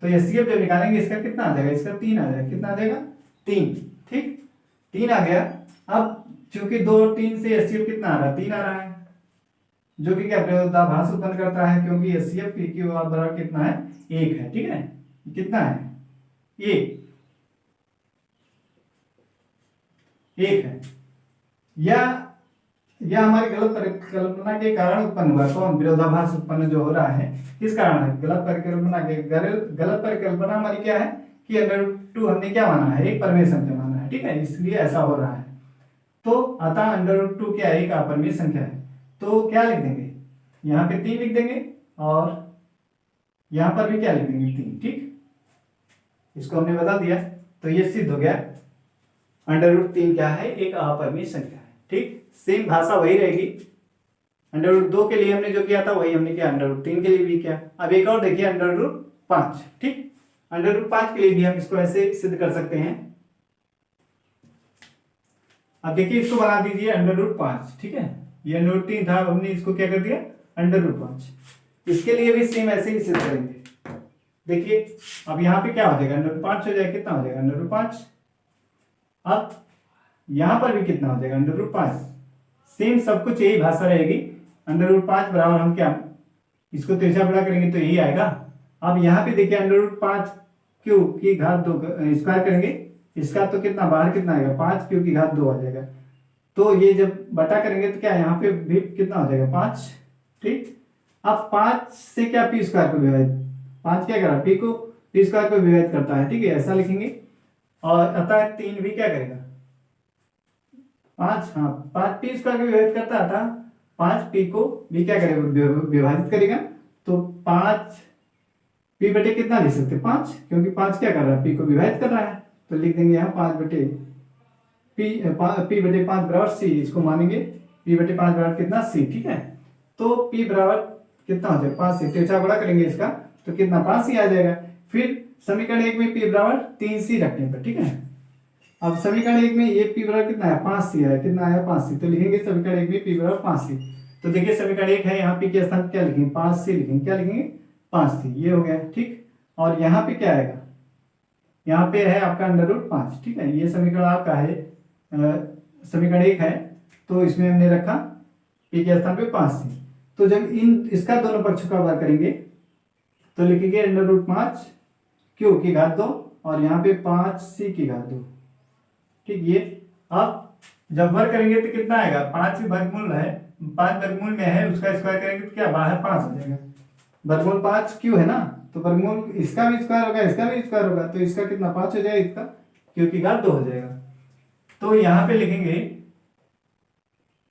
तो HCF जब निकालेंगे इसका कितना आ जाएगा, इसका 3 आ जाएगा, कितना आ जाएगा, 3, ठीक। 3 आ गया। अब चूंकि 2 और 3 से HCF कितना आ रहा है, 3 आ रहा है, जो कि क्या विरोधाभास उत्पन्न करता है, क्योंकि HCF PQ बराबर कितना है, 1 है, ठीक है। कितना है, 1 है। या हमारी गलत परिकल्पना के कारण उत्पन्न हुआ, कौन, विरोधाभास उत्पन्न जो हो रहा है, किस कारण है, गलत परिकल्पना हमारी क्या है कि √2 हमने क्या माना है, एक परिमेय संख्या माना है, ठीक है, इसलिए ऐसा हो रहा है। तो अतः √2 क्या एक अपरिमेय संख्या है। तो क्या लिख देंगे, यहाँ पे 3 लिख देंगे और यहाँ पर भी क्या लिख देंगे, 3, ठीक। इसको हमने बता दिया। तो ये सिद्ध हो गया, √3 क्या है, एक अपरिमेय संख्या है, ठीक। सेम भाषा वही रहेगी, √2 के लिए हमने जो किया था वही हमने किया, √3 के लिए भी किया। अब एक और देखिए, √5, ठीक। √5 के लिए भी हम इसको ऐसे सिद्ध कर सकते हैं। अब देखिए इसको बना दीजिए √5, ठीक है। ये √3 था, हमने इसको क्या कर दिया, √5। इसके लिए भी सेम ऐसे ही सिद्ध करेंगे। देखिए अब यहाँ पे क्या हो जाएगा, अंडर रूट 5 हो जाएगा, कितना हो जाएगा अंडर रूट 5। अब यहाँ पर भी कितना हो जाएगा अंडर रूट 5। सेम सब कुछ यही भाषा रहेगी। अंडर रूट 5 बराबर हम क्या, इसको तिरछा गुणा करेंगे तो यही आएगा। अब यहाँ पे देखिए अंडर रूट 5 क्यू की घात 2 स्क्वायर करेंगे, इसका तो कितना बाहर कितना आएगा 5 क्यू की घात 2 आ जाएगा। तो ये जब बटा करेंगे तो क्या यहाँ पे भी कितना हो जाएगा 5। ठीक, अब 5 से क्या पी स्क्वायर को विभाजित, 5 क्या करा पी को पी स्क्वायर को विभाजित करता है। ठीक है, ऐसा लिखेंगे। और अतः 3 भी क्या करेगा 5, हाँ 5 पी स्क्वायर को विभाजित करता था, 5 पी को भी क्या करेगा विभाजित करेगा। तो 5 पी बटे कितना लिख सकते 5, क्योंकि 5 क्या कर रहा है पी को विभाजित कर रहा है। तो लिख देंगे यहाँ 5 बटे पी बटे 5 बराबर सी, इसको मानेंगे पी बटे 5 बराबर कितना सी। ठीक है, तो पी बराबर कितना हो जाएगा 5 से तिरछा गुणा करेंगे इसका तो कितना 5 सी आ जाएगा। फिर समीकरण 1 में पी बराबर 3 सी रखने पर। ठीक है, अब समीकरण 1 में ये पी बराबर कितना है 5 सी है, कितना आया 5 सी। तो लिखेंगे समीकरण 1 में पी बराबर 5 सी। तो देखिए समीकरण 1 है, यहाँ पी के स्थान क्या लिखेंगे 5 सी लिखेंगे, क्या लिखेंगे 5 सी, ये हो गया। ठीक, और यहाँ पे क्या आएगा, यहाँ पे है आपका अंडर रूट 5। ठीक है, ये समीकरण आपका है समीकरण 1 है, तो इसमें हमने रखा पी के स्थान पे 5 सी। तो जब इसका दोनों पक्षों का वर्ग करेंगे तो लिखेंगे अंडर रूट 5 क्यू की घात 2 और यहाँ पे 5 सी की घात 2। ठीक, ये अब जब वर्ग करेंगे तो कितना आएगा 5 वर्गमूल है, 5 वर्गमूल में है, उसका स्क्वायर करेंगे तो क्या बाहर 5 हो जाएगा। वर्गमूल 5 क्यू है ना, तो वर्गमूल इसका भी स्क्वायर होगा, इसका भी स्क्वायर होगा, तो इसका कितना 5 हो जाएगा, इसका क्यू की घात 2 हो जाएगा। तो यहाँ पे लिखेंगे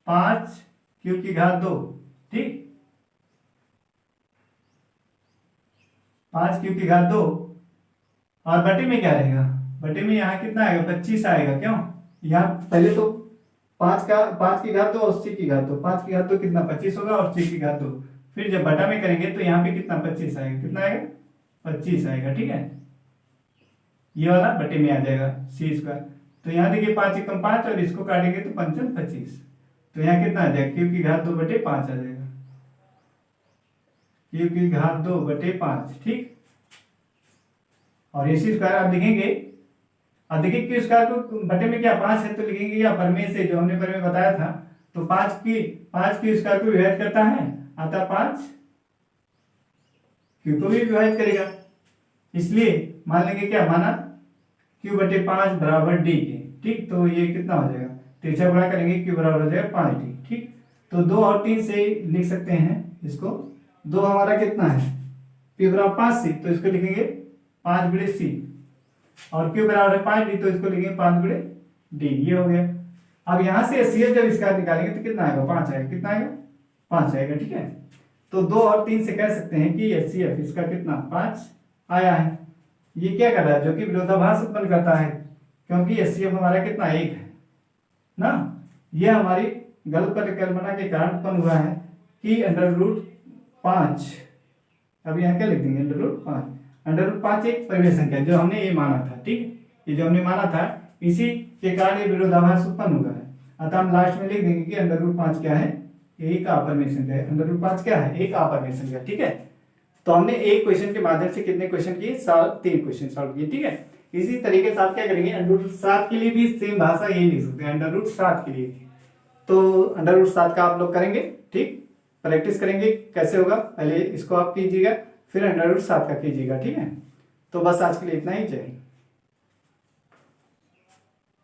5 क्यू की घात 2। ठीक, 5 क्यू की घात 2 और बटे में क्या रहेगा, बटे में यहाँ कितना आएगा 25 आएगा। क्यों, यहाँ पहले तो 5 की घात 2 और सी की घात 2, 5 की घात 2 कितना 25 होगा और सी की घात 2। फिर जब बटा में करेंगे तो यहाँ पे कितना 25 आएगा, कितना आएगा 25 आएगा। ठीक है, ये वाला बटे में आ जाएगा सी स्क्वायर। तो यहाँ देखिए 5 एकम 5 और इसको काटेंगे तो 5 25, तो यहाँ कितना आ जाएगा क्यू की घात 2 बटे 5 आ जाएगा, क्यू की घात 2 बटे 5। ठीक, और इसी स्क्वायर आप लिखेंगे, अब देखिए क्यू स्क्वायर को बटे में क्या 5 है, तो लिखेंगे या परमेय से जो हमने परमेय बताया था, तो 5 की स्क्वायर को विभाजित करता है, अतः 5 क्यू को भी विभाजित करेगा। इसलिए मान लेंगे क्या माना क्यू बटे 5 बराबर डी के। ठीक, तो ये कितना हो जाएगा तिरछा गुणा करेंगे क्यू बराबर हो जाएगा 5 डी। ठीक, तो 2 और 3 से लिख सकते हैं इसको। 2 हमारा कितना है पी बराबर 5 सी, तो इसको लिखेंगे 5 गुणे सी, और क्यू बराबर है 5 डी, तो इसको लिखेंगे 5 गुणे डी। ये हो गया। अब यहां से एचसीएफ जब इसका निकालेंगे तो कितना आएगा 5 आएगा, कितना आएगा 5 आएगा। ठीक है, तो 2 और 3 से कह सकते हैं कि एचसीएफ इसका कितना 5 आया है। ये क्या कर रहा है, जो कि विरोधाभास उत्पन्न करता है, क्योंकि एचसीएफ हमारा कितना 1 है ना। ये हमारी गलत परिकल्पना के कारण उत्पन्न हुआ है कि अंडर रूट 5, अब यहाँ क्या लिख देंगे अंडर रूट 5। अंडर रूट 5 एक परिमेय संख्या जो हमने ये माना था। ठीक, ये जो हमने माना था इसी के कारण ये विरोधाभास उत्पन्न हुआ है। अतः हम लास्ट में लिख देंगे कि अंडर रूट 5 क्या है, एक अपरिमेय संख्या है। अंडर रूट 5 क्या है, एक अपरिमेय संख्या। ठीक है, तो हमने एक क्वेश्चन के माध्यम से कितने क्वेश्चन किए 3 क्वेश्चन सॉल्व किए। ठीक है, इसी तरीके से आप क्या करेंगे अंडर रूट 7 के लिए भी सेम भाषा यही लिख सकते हैं। अंडर रूट 7 के लिए तो अंडर रूट 7 का आप लोग करेंगे। ठीक, प्रैक्टिस करेंगे कैसे होगा, पहले इसको आप कीजिएगा फिर अंडर रूट 7 का कीजिएगा। ठीक है, तो बस आज के लिए इतना ही, जय हिंद।